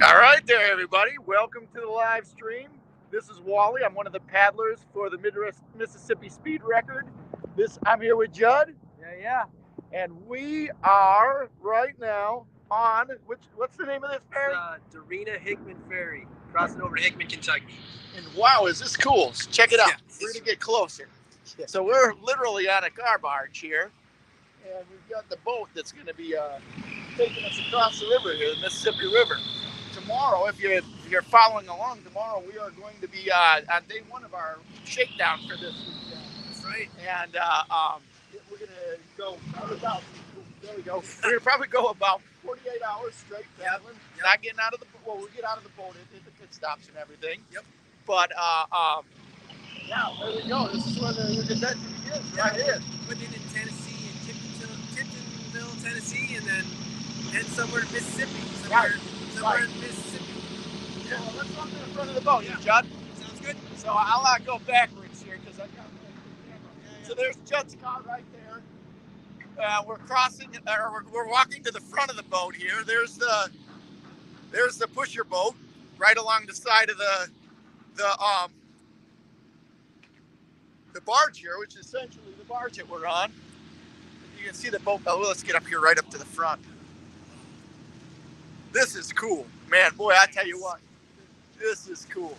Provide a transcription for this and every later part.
All right there, everybody. Welcome to the live stream. This is Wally. I'm one of the paddlers for the Midwest Mississippi Speed Record. I'm here with Judd. Yeah. And we are right now on what's the name of this ferry? Dorena Hickman Ferry, crossing over to Hickman, Kentucky. And wow, is this cool? Check it out. Yeah. We're gonna get closer. Yeah. So we're literally on a car barge here, and we've got the boat that's gonna be taking us across the river here, the Mississippi River. Tomorrow, if you're following along, tomorrow we are going to be on day one of our shakedown for this weekend. That's right. And we're gonna go about. There we go. We're gonna probably go about 48 hours straight paddling. Yep. Not getting out of the well, we get out of the boat at the pit stops and everything. Yep. But yeah, there we go. This is where the adventure begins. Right here. Went in Tennessee and Tiptonville, Tennessee, and then head somewhere to Mississippi. Somewhere in Mississippi. Yeah. Well, let's run to the front of the boat, yeah. Judd. Sounds good. So I'll go backwards here because I got the camera. Yeah. So there's Judd's car right there. We're crossing, or we're walking to the front of the boat here. There's the pusher boat right along the side of the barge here, which is essentially the barge that we're on. You can see the boat. Oh, let's get up here, right up to the front. This is cool, man. Boy, I tell you what, this is cool.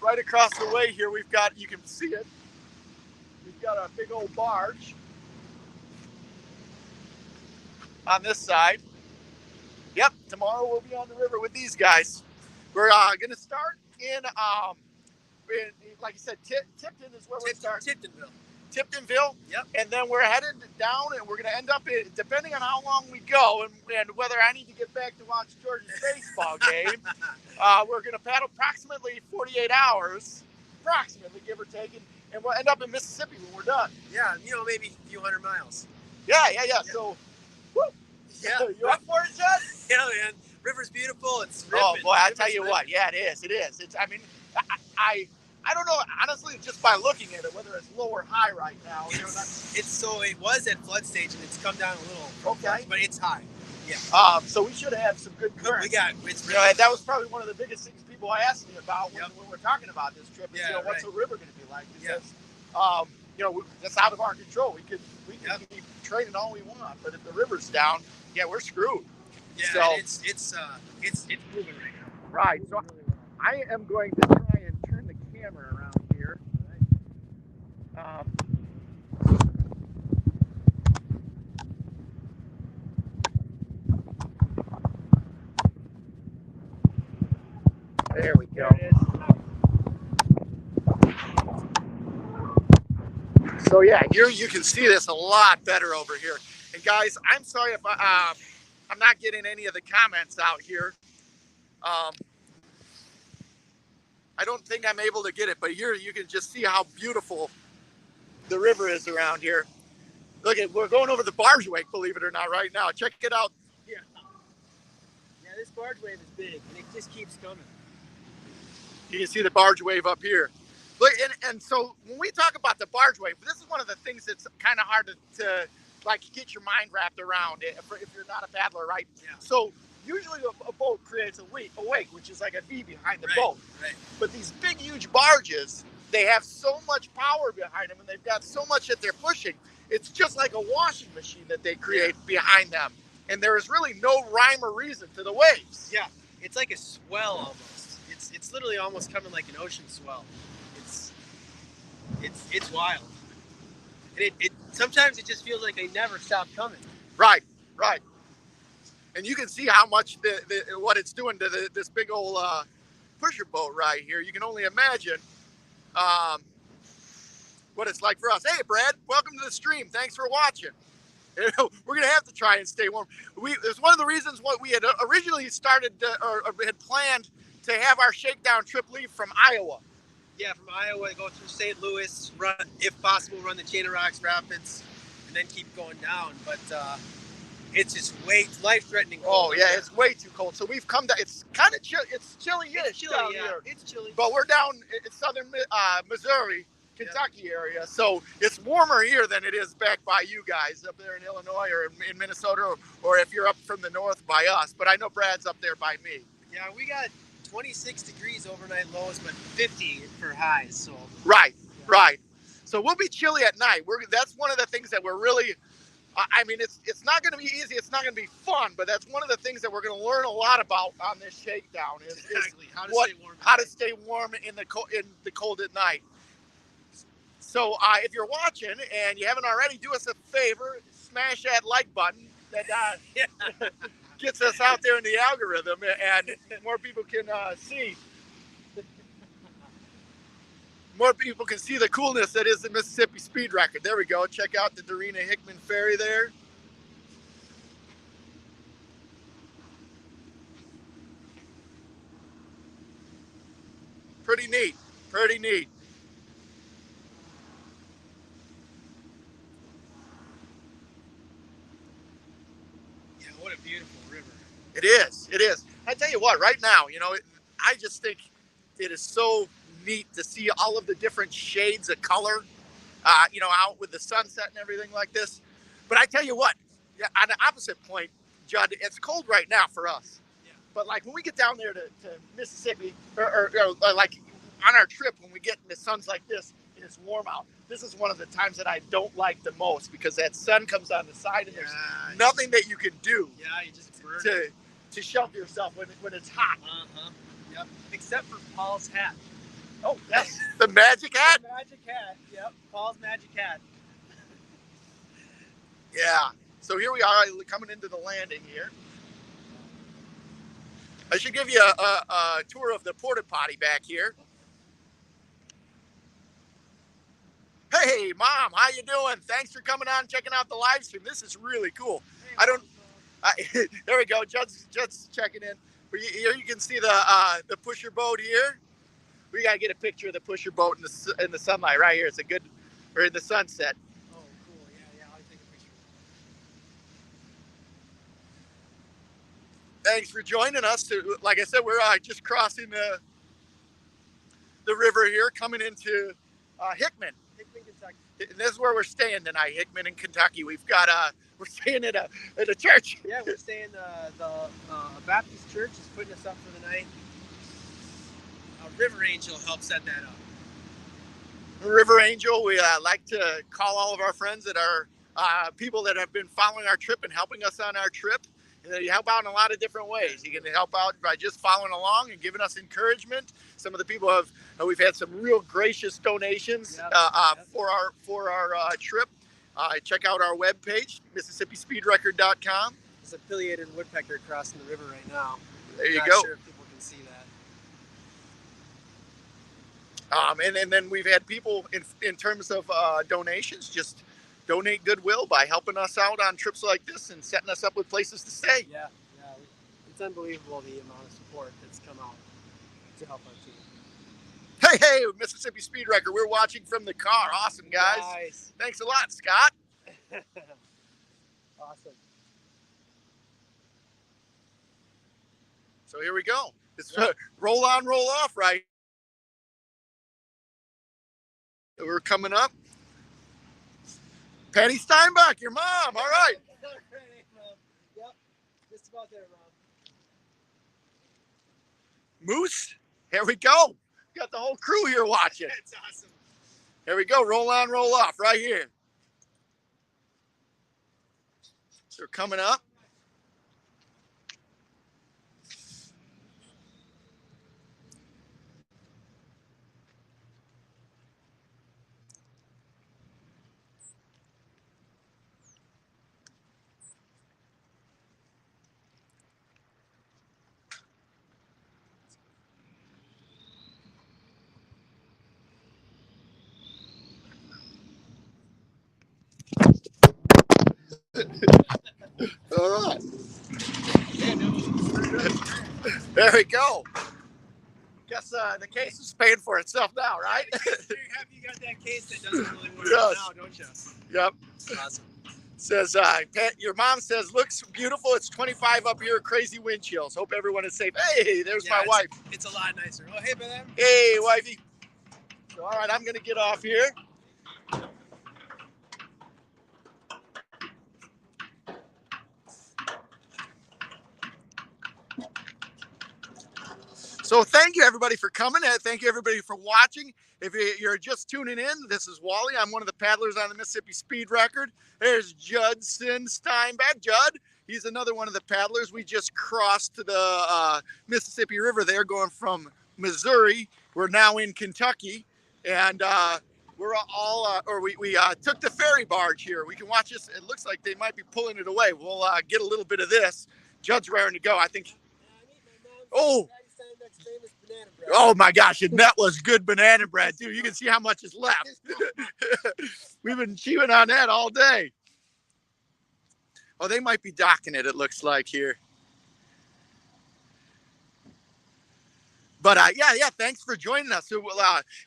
Right across the way here, we've got, you can see it, we've got a big old barge on this side. Yep, tomorrow we'll be on the river with these guys. We're going to start in, like I said, Tipton is where we're starting. Tiptonville. Yep. And then we're headed down, and we're going to end up, depending on how long we go and whether I need to get back to watch Georgia's baseball game, we're going to paddle approximately 48 hours, approximately, give or take, and we'll end up in Mississippi when we're done. Yeah, maybe a few hundred miles. Yeah. So, woo. Yeah. You up for it, Judd? Yeah, man. River's beautiful. It's ripping. Oh, boy, I tell you what. Yeah, it is. It's, I mean, I don't know, honestly, just by looking at it, whether it's low or high right now. It was at flood stage, and it's come down a little. Okay. But it's high. Yeah. So we should have some good current. It's that was probably one of the biggest things people asked me about when we're talking about this trip. Is, what's the river going to be like? Because, that's out of our control. We could keep trading all we want, but if the river's down, we're screwed. Yeah, so, it's moving right now. Right. So I am going to try and turn the camera around here. There we go. There it is. So yeah, you can see this a lot better over here. And guys, I'm sorry if I'm not getting any of the comments out here. I don't think I'm able to get it, but here you can just see how beautiful the river is around here. Look we're going over the barge wake, believe it or not, right now. Check it out. Yeah, this barge wave is big, and it just keeps coming. You can see the barge wave up here. Look, and so when we talk about the barge wave, this is one of the things that's kind of hard to like get your mind wrapped around if you're not a paddler, right? Yeah. So usually a boat creates a wake, which is like a V behind the boat. Right. But these big, huge barges, they have so much power behind them, and they've got so much that they're pushing. It's just like a washing machine that they create behind them. And there is really no rhyme or reason to the waves. Yeah, it's like a swell almost. It's literally almost coming like an ocean swell. It's wild. And it sometimes it just feels like they never stop coming. Right. And you can see how much what it's doing to this big old pusher boat right here. You can only imagine what it's like for us. Hey, Brad, welcome to the stream. Thanks for watching. We're going to have to try and stay warm. It's one of the reasons what we had originally started or had planned to have our shakedown trip leave from Iowa. Yeah, from Iowa, go through St. Louis, run, if possible, run the Chain of Rocks Rapids, and then keep going down. But it's just life-threatening cold. Oh, yeah, it's way too cold. So we've come down. It's kind of chilly. It's chilly-ish down here. It's chilly. But we're down in southern Missouri, Kentucky area. So it's warmer here than it is back by you guys up there in Illinois or in Minnesota, or if you're up from the north by us. But I know Brad's up there by me. Yeah, we got 26 degrees overnight lows, but 50 for highs. So right. So we'll be chilly at night. That's one of the things that we're really. I mean, it's not going to be easy. It's not going to be fun, but that's one of the things that we're going to learn a lot about on this shakedown. Exactly. How to stay warm in the cold at night. So if you're watching and you haven't already, do us a favor, smash that like button. That gets us out there in the algorithm, and more people can see. More people can see the coolness that is the Mississippi Speed Record. There we go. Check out the Dorena Hickman Ferry there. Pretty neat. Pretty neat. Yeah, what a beautiful river. It is. It is. I tell you what, right now, you know, I just think it is so neat to see all of the different shades of color, you know, out with the sunset and everything like this. But I tell you what, on the opposite point, Judd, it's cold right now for us. Yeah. But like when we get down there to Mississippi, or like on our trip, when we get in the sun's like this, and it's warm out, this is one of the times that I don't like the most, because that sun comes on the side and there's nothing that you can do. Yeah, you just burn to shelter yourself when it's hot. Yep. Except for Paul's hat. Oh, yes. The magic hat? The magic hat. Yep. Paul's magic hat. Yeah. So here we are coming into the landing here. I should give you a tour of the porta potty back here. Hey, Mom, how you doing? Thanks for coming on, checking out the live stream. This is really cool. Hey, there we go. Judd's checking in. Here you can see the pusher boat here. We gotta get a picture of the pusher boat in the sunlight right here. It's or in the sunset. Oh, cool. Yeah. I'll take a picture. Thanks for joining us. Like I said, we're just crossing the river here, coming into Hickman, Kentucky. And this is where we're staying tonight, Hickman in Kentucky. We're staying at a church. Yeah, we're staying. The Baptist church is putting us up for the night. River Angel helped set that up. River Angel, we like to call all of our friends that are people that have been following our trip and helping us on our trip. You help out in a lot of different ways. You can help out by just following along and giving us encouragement. Some of the people we've had some real gracious donations for our trip. Check out our webpage, MississippiSpeedRecord.com. There's a pileated woodpecker crossing the river right now. There you Not go. sure if people can see that. And then we've had people in terms of donations just donate goodwill by helping us out on trips like this and setting us up with places to stay. Yeah. It's unbelievable the amount of support that's come out to help our team. Hey, Mississippi Speed Record. We're watching from the car. Awesome, guys. Nice. Thanks a lot, Scott. Awesome. So here we go. It's roll on, roll off, right? We're coming up. Patty Steinbach, your mom. All right. Yep. Just about there, Rob. Moose, here we go. Got the whole crew here watching. That's awesome. Here we go. Roll on, roll off right here. So we're coming up. All right. There we go. Guess the case is paying for itself now, right? You're happy you got that case that doesn't really work Yes. now, don't you? Yep. Awesome. Says, Pat, your mom says, looks beautiful. It's 25 up here, crazy wind chills. Hope everyone is safe. Hey, there's my wife. It's a lot nicer. Oh, hey, brother. Hey, wifey. So, all right, I'm going to get off here. So thank you, everybody, for coming. Thank you, everybody, for watching. If you're just tuning in, this is Wally. I'm one of the paddlers on the Mississippi Speed Record. There's Judson Steinbeck. Judd, he's another one of the paddlers. We just crossed the Mississippi River there, going from Missouri. We're now in Kentucky, and we're all, we took the ferry barge here. We can watch this. It looks like they might be pulling it away. We'll get a little bit of this. Judd's raring to go. I think. Oh. Oh my gosh, and that was good banana bread too. You can see how much is left. We've been chewing on that all day. Oh, they might be docking it, it looks like here. But yeah, thanks for joining us. So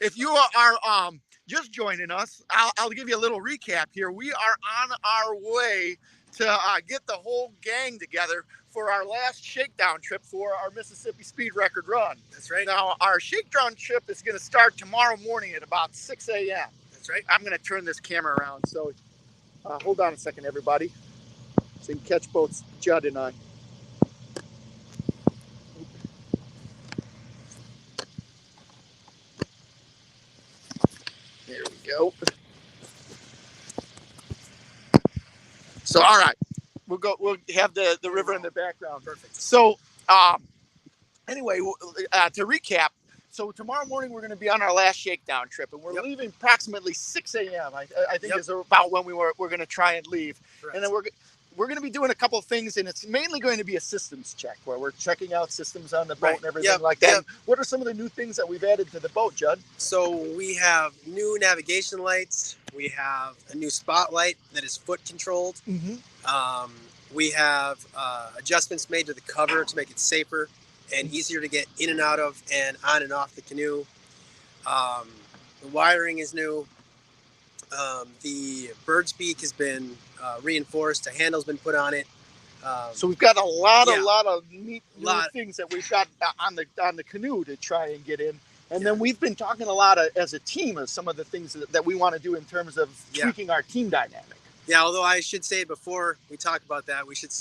if you are just joining us, I'll give you a little recap here. We are on our way to get the whole gang together for our last shakedown trip for our Mississippi Speed Record run. That's right. Now, our shakedown trip is going to start tomorrow morning at about 6 a.m. That's right. I'm going to turn this camera around. So hold on a second, everybody. So you can catch both Judd and I. There we go. So, all right. We'll have the river in the background. Perfect. So, anyway, to recap, so tomorrow morning we're going to be on our last shakedown trip, and we're leaving approximately 6 a.m. I think is about when we're going to try and leave. Correct. And then we're going to be doing a couple of things, and it's mainly going to be a systems check where we're checking out systems on the boat and everything like that. Yep. What are some of the new things that we've added to the boat, Judd? So we have new navigation lights. We have a new spotlight that is foot controlled. Mm-hmm. We have adjustments made to the cover to make it safer and easier to get in and out of and on and off the canoe. The wiring is new. The bird's beak has been reinforced. A handle's been put on it. So we've got a lot of neat things that we've got on the canoe to try and get in. And then we've been talking a lot as a team of some of the things that we want to do in terms of tweaking our team dynamic. Yeah, although I should say before we talk about that, we should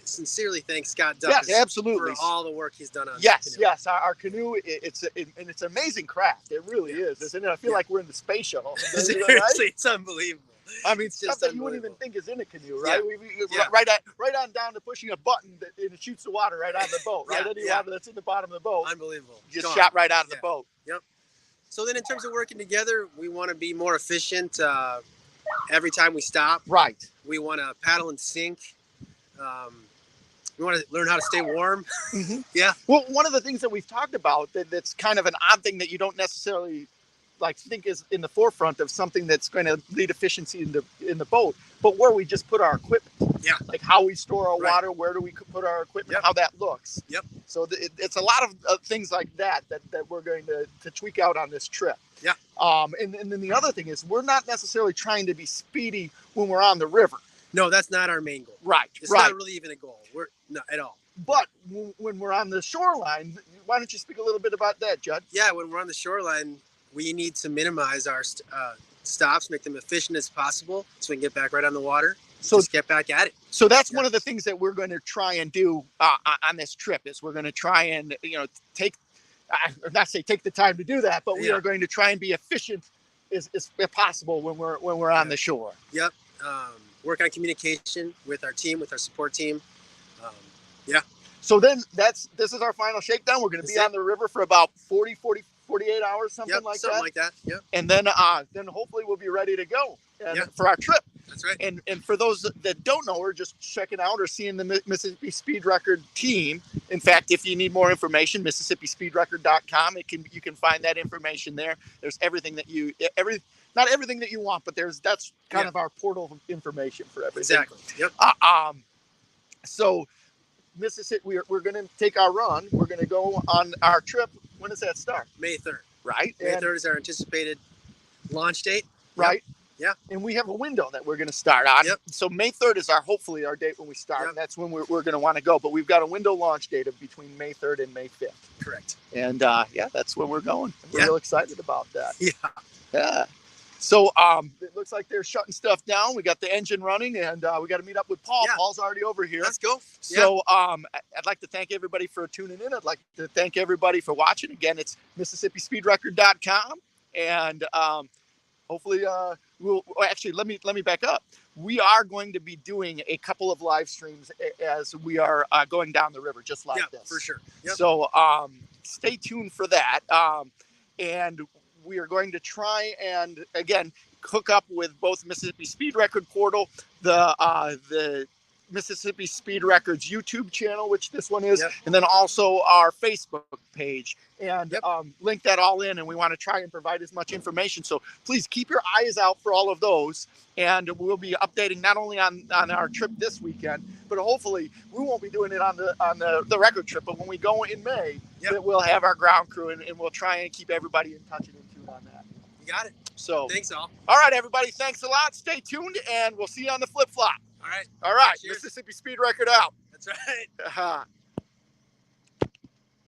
sincerely thank Scott Duck for all the work he's done on the canoe. Yes, our canoe, it's an amazing craft. It really is, isn't it? I feel like we're in the space shuttle. Seriously, it's unbelievable. I mean, stuff that you wouldn't even think is in a canoe, right? Yeah. Right on down to pushing a button and it shoots the water right out of the boat, right? Any water that's in the bottom of the boat. Unbelievable. Just shot right out of the boat. Yep. So then in terms of working together, we want to be more efficient every time we stop. Right. We want to paddle and sink. We want to learn how to stay warm. Mm-hmm. Yeah. Well, one of the things that we've talked about that's kind of an odd thing that you don't necessarily think is in the forefront of something that's going to lead efficiency in the boat, but where we just put our equipment. Yeah. Like how we store our water, where do we put our equipment, how that looks. Yep. So it's a lot of things like that we're going to tweak out on this trip. Yeah. And then the other thing is we're not necessarily trying to be speedy when we're on the river. No, that's not our main goal. Right. It's not really even a goal. We're not at all. But when we're on the shoreline, why don't you speak a little bit about that, Judd? Yeah, when we're on the shoreline, we need to minimize our stops, make them efficient as possible so we can get back right on the water. So just get back at it. So that's one of the things that we're going to try and do on this trip is we're going to try and, take the time to do that, but we are going to try and be efficient as possible when we're on the shore. Yep. Work on communication with our team, with our support team. So then this is our final shakedown. We're going to be on the river for about 48 hours, something like that. Yep. And then hopefully we'll be ready to go for our trip. That's right. And for those that don't know, we're just checking out or seeing the Mississippi Speed Record team. In fact, if you need more information, MississippiSpeedRecord.com. You can find that information there. There's everything that not everything that you want, but that's kind of our portal information for everything. Exactly. Yep. So Mississippi, we're going to take our run. We're going to go on our trip. When does that start? May 3rd. Right. May 3rd is our anticipated launch date. Right. Yeah. And we have a window that we're going to start on. Yep. So May 3rd is hopefully our date when we start. Yep. And that's when we're going to want to go. But we've got a window launch date of between May 3rd and May 5th. Correct. And that's when we're going. We're real excited about that. Yeah. Yeah. So it looks like they're shutting stuff down. We got the engine running, and we got to meet up with Paul. Yeah. Paul's already over here. Let's go. So I'd like to thank everybody for tuning in. I'd like to thank everybody for watching. Again, it's MississippiSpeedRecord.com, and hopefully let me back up. We are going to be doing a couple of live streams as we are going down the river, just like this. For sure. Yep. So stay tuned for that. And we are going to try and, again, hook up with both Mississippi Speed Record Portal, the Mississippi Speed Records YouTube channel, which this one is, and then also our Facebook page, and link that all in. And we want to try and provide as much information. So please keep your eyes out for all of those. And we'll be updating not only on our trip this weekend, but hopefully we won't be doing it on the record trip. But when we go in May, we'll have our ground crew, and we'll try and keep everybody in touch and in tune on that. You got it. So thanks all. All right, everybody. Thanks a lot. Stay tuned, and we'll see you on the flip flop. All right. All right. Cheers. Mississippi Speed Record out. That's right.